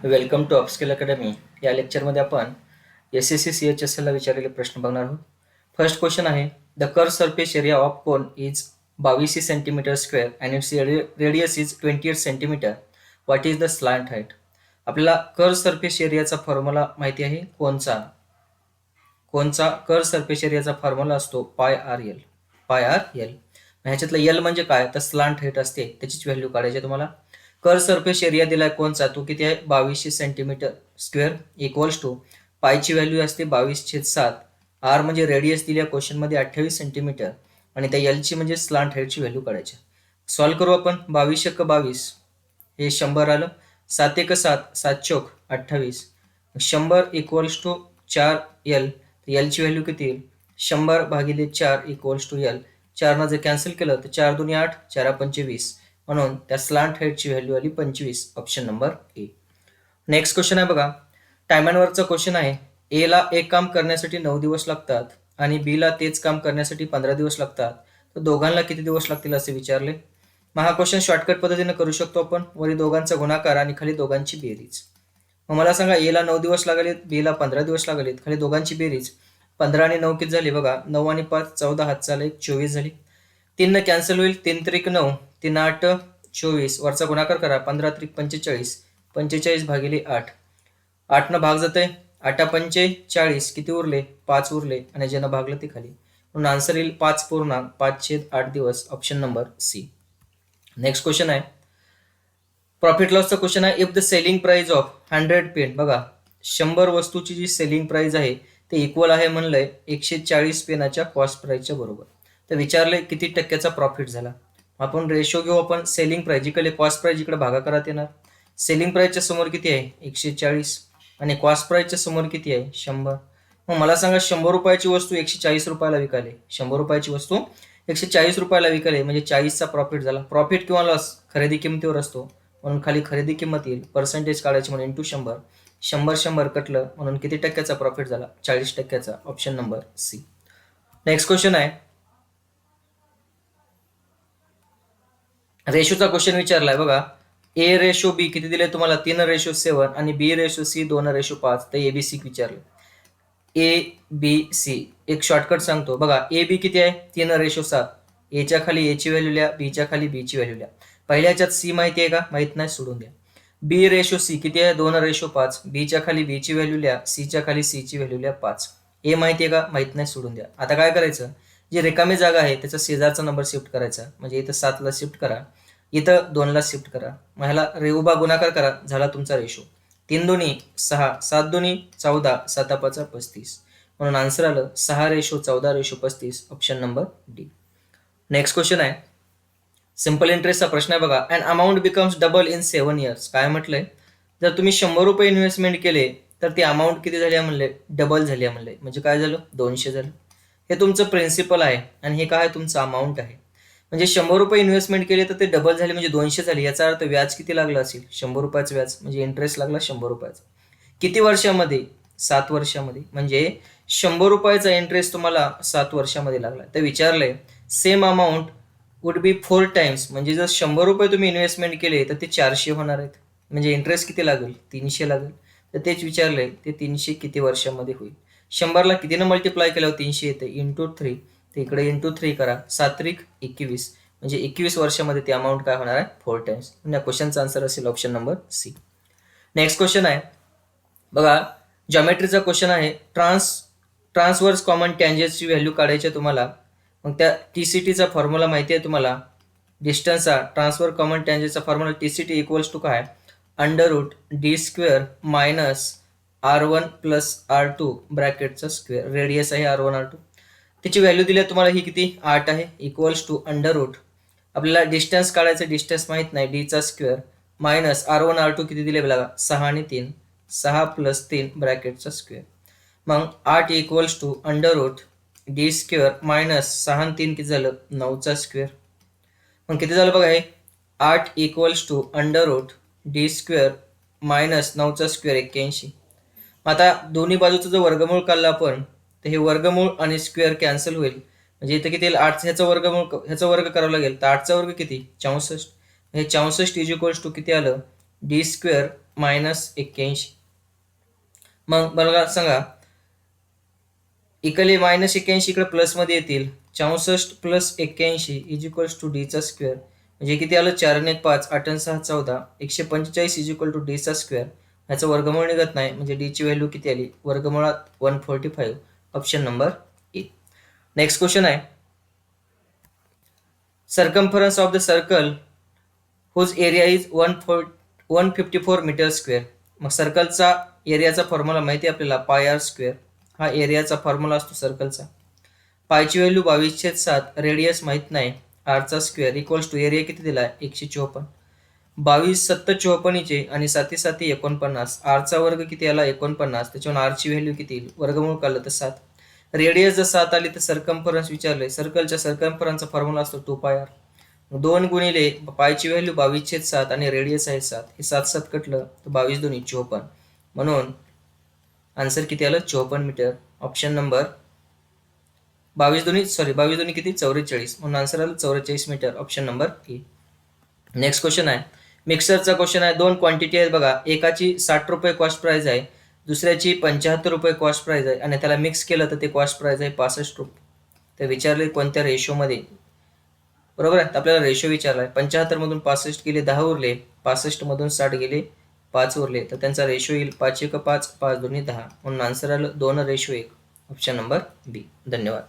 Welcome to upskill academy. या लेक्चरमध्ये आपण SSC CHSL ला विचारलेले प्रश्न बघणार आहोत. फर्स्ट क्वेश्चन आहे, the curve surface area of cone is 22 centimetre square and its radius is 28 centimetre. What is the slant height? आपल्याला कर्व सरफेस एरियाचा फॉर्म्युला माहिती आहे. कोणचा कर्व सरफेस एरियाचा फॉर्म्युला असतो पाय आर एल. ह्याच्यातलं एल म्हणजे काय, तर स्लांट हाईट असते, त्याचीच व्हॅल्यू काढायची तुम्हाला. कर्व सरफेस एरिया दिलाय कोणचा, तो किती आहे, 2200 सेंटीमीटर स्क्वेअर इक्वल्स टू पायची व्हॅल्यू असते 22/7. आर म्हणजे रेडियस दिली क्वेश्चन मध्ये 28 सेंटीमीटर आणि त्या एलची म्हणजे स्लांट हाईटची व्हॅल्यू काढायची. सॉल्व्ह करू आपण. 22×22 हे 100 आलं. 7×1 7 चौक 28. 100 इक्वल्स टू 4L. एलची व्हॅल्यू किती येईल, 100/4 इक्वल्स टू एल. 4 जर कॅन्सल केलं तर 4 2 8 4 5 20. म्हणून त्या स्लांट हाईटची व्हॅल्यू आली 25. Option number A. Next question आहे बघा, टाइम अँड वर्कचा क्वेश्चन आहे. ए ला एक काम करण्यासाठी 9 दिवस लागतात आणि बी ला तेच काम करण्यासाठी 15 दिवस लागतात, तर दोघांना किती दिवस लागतील असे विचारले. मग हा क्वेश्चन शॉर्टकट पद्धतीने करू शकतो आपण. वरी दोघांचा गुणाकार आणि खाली दोघांची बेरीज. मग मला सांगा, ए ला 9 दिवस लागलेत, बी ला 15 दिवस लागलेत, खाली दोघांची बेरीज. 15 आणि 9 किती झाली बघा, 9 आणि 5 14, हात चालले 24 झाली. 3 कॅन्सल होईल, 3 त्रिक 9, 3 8 24. वरचा गुणाकार करा, 15 त्रिक 45, 45/8. 8 न भाग जाते, 8 पंचे 40, किती उरले, 5 उरले आणि ज्यानं भागलं ते खाली. म्हणून आन्सर येईल 5.5/8 दिवस. Option number C. Next question आहे, प्रॉफिट लॉसचा क्वेश्चन आहे. If the selling price of 100 pen, बघा 100 वस्तूची जी सेलिंग प्राइस आहे ते इक्वल आहे म्हणलंय 140 पेनाच्या कॉस्ट प्राइसच्या बरोबर. तर विचारलंय किती टक्क्याचा प्रॉफिट झाला. आपण रेशो घेऊ. आपण सेलिंग प्राइस इकडे कॉस्ट प्राइस इकडे भागाकारात येणार. सेलिंग प्राइसच्या समोर किती आहे, 140 आणि कॉस्ट प्राइसच्या समोर किती आहे, 100. मग मला सांगा, 100 रुपयाची वस्तू 140 रुपयाला विकाले. 100 रुपयाची वस्तू 140 रुपयाला विकाले म्हणजे 40चा प्रॉफिट झाला. प्रॉफिट किंवा लॉस खरेदी किमतीवर असतो, म्हणून खाली खरेदी किंमत येईल. पर्सेंटेज काढायची म्हणून इंटू 100. 100 कटलं म्हणून किती टक्क्याचा प्रॉफिट झाला, 40 टक्क्याचा. Option number C. Next question आहे, रेशोचा क्वेश्चन विचारलाय बघा. ए रेशो बी किती दिले तुम्हाला, 3:7 आणि बी रेशो सी 2:5. तर ABC विचारले. ABC एक शॉर्टकट सांगतो बघा. ए बी किती आहे, 3:7. एच्या खाली एची व्हॅल्यू लिहा, बीच्या खाली बीची व्हॅल्यू लिहा. पहिल्या ह्याच्यात सी माहिती आहे का, माहित नाही, सोडून द्या. बी रेशो सी किती आहे, 2:5. बीच्या खाली बीची व्हॅल्यू लिहा, सीच्या खाली सीची व्हॅल्यू लिहा 5. ए माहिती आहे का, माहित नाही, सोडून द्या. आता काय करायचं, जी रिकामी जागा आहे त्याचा शेजारचा नंबर शिफ्ट करायचा. म्हणजे इथं 7ला शिफ्ट करा, इथं 2ला शिफ्ट करा. मग ह्याला उभा गुणाकार करा, झाला तुमचा रेशो. 3 दोन्ही 6, 7 दोन्ही 14, 7 5 35. म्हणून आन्सर आलं 6:14:35. Option number D. Next question आहे, सिंपल इंटरेस्टचा प्रश्न आहे बघा. And amount becomes double in 7 years. काय म्हटलंय, जर तुम्ही 100 रुपये इन्व्हेस्टमेंट केले तर ती अमाऊंट किती झाली म्हणले, डबल झाली म्हणले. म्हणजे काय झालं, 200 झालं. हे तुमचं प्रिन्सिपल आहे आणि हे काय तुमचं अमाऊंट आहे. म्हणजे 100 रुपये इन्व्हेस्टमेंट केले तर ते डबल झाले म्हणजे 200 झाले. याचा अर्थ व्याज किती लागलं असेल, 100 रुपयाचं व्याज म्हणजे इंटरेस्ट लागला 100 रुपयाचा. किती वर्षामध्ये, 7 वर्षामध्ये. म्हणजे 100 रुपयाचा इंटरेस्ट तुम्हाला 7 वर्षामध्ये लागला. तर विचारलंय same amount would be 4 times. म्हणजे जर 100 रुपये तुम्ही इन्व्हेस्टमेंट केले तर ते 400 होणार आहेत. म्हणजे इंटरेस्ट किती लागेल, 300 लागेल. तर तेच विचारलंय, ते 300 किती वर्षामध्ये होईल. 100ला कितीनं मल्टिप्लाय केल्यावर 300 येते, इंटू 3. तर इकडे इंटू 3 करा, 7 त्रिक 21. म्हणजे 21 वर्षामध्ये ती अमाऊंट काय होणार आहे, 4 टाइम्स. म्हणजे क्वेश्चनचा आन्सर असेल option number C. Next question आहे बघा, जॉमेट्रीचा क्वेश्चन आहे. ट्रान्सवर्स कॉमन टँजेंटची व्हॅल्यू काढायची तुम्हाला. मग त्या TCTचा फॉर्म्युला माहिती आहे तुम्हाला. डिस्टन्सचा ट्रान्सफर कॉमन टँजेंटचा फॉर्म्युला TCT इक्वल्स टू काय, √d² minus R1 plus R2 ब्रॅकेटचा स्क्वेअर. रेडियस आहे R1 R2. त्याची व्हॅल्यू दिली आहे तुम्हाला, ही किती 8 आहे, इक्वल्स टू √. आपल्याला डिस्टन्स काढायचं, डिस्टन्स माहित नाही, डीचा स्क्वेअर मायनस R1 R2 किती दिले बघा, 6 आणि 3, 6 + 3 ब्रॅकेटचा स्क्वेअर. मग 8 इक्वल्स टू √d² मायनस 6 आणि 3 किती झालं, 9चा स्क्वेअर. मग किती झालं बघा, हे 8 इक्वल्स टू √d² मायनस 9चा स्क्वेअर 81. आता दोन्ही बाजूचं जर वर्गमूळ काढलं आपण तर हे वर्गमूळ आणि स्क्वेअर कॅन्सल होईल. म्हणजे इथं किती येईल, 8 ह्याचं वर्गमूळ, ह्याचा वर्ग करावं लागेल. तर 8चा वर्ग किती, 64. हे 64 इज इक्वल्स टू किती आलं, d² -81. मग बघा सांगा, इकडे -81 इकडे प्लसमध्ये येतील. 64 + 81 इज इक्वल्स टू डीचा स्क्वेअर. म्हणजे किती आलं? 4 आणि 1 5, 8 आणि 6 14. 145 इज इक्वल टू डीचा स्क्वेअर. ह्याचं वर्गमूळ निघत नाही, म्हणजे डीची व्हॅल्यू किती आली? वर्गमुळात 145. Option number A. Next question आहे, circumference of the circle whose area is 154 metre square. मग सर्कलचा एरियाचा फॉर्म्युला माहिती आहे आपल्याला, पाय आर स्क्वेअर. हा एरियाचा फॉर्म्युला असतो सर्कलचा. पायची व्हॅल्यू 22/7, रेडियस माहित नाही, आरचा स्क्वेअर इक्वल्स टू एरिया किती दिलाय? 154. 22 7 54 आणि 7 7 49. आरचा वर्ग किती आला? 49. त्याच्यावर आरची व्हॅल्यू किती येईल? वर्गमूळ काढलं तर 7. रेडियस जर 7 आली तर सर्कम्फरन्स विचारलंय. सर्कलच्या सर्कम्फरन्सचा फॉर्म्युला असतो 2πr. 2 गुणिले पायची व्हॅल्यू 22/7 आणि रेडियस आहे 7. हे 7 7 कटलं तर 22 2 54. म्हणून आन्सर किती आलं? 54 मीटर. ऑप्शन नंबर 22 2 किती? 44. म्हणून आन्सर आलं 44 metre. Option number A. Next question आहे, मिक्सरचा क्वेश्चन आहे. 2 क्वांटिटी आहेत बघा, एकाची 60 रुपये कॉस्ट प्राइस आहे, दुसऱ्याची 75 रुपये कॉस्ट प्राइस आहे, आणि त्याला मिक्स केलं तर ते कॉस्ट प्राइस आहे 65 रुपये. तर विचारले कोणत्या रेशोमध्ये? बरोबर आहे, तर आपल्याला रेशो विचारला आहे. 75 मधून 65 गेले 10 उरले, 65 मधून 60 गेले 5 उरले, तर त्यांचा रेशो येईल 5 1 5, 5 2 10. म्हणून आन्सर आलं 2:1. ऑप्शन नंबर बी. धन्यवाद.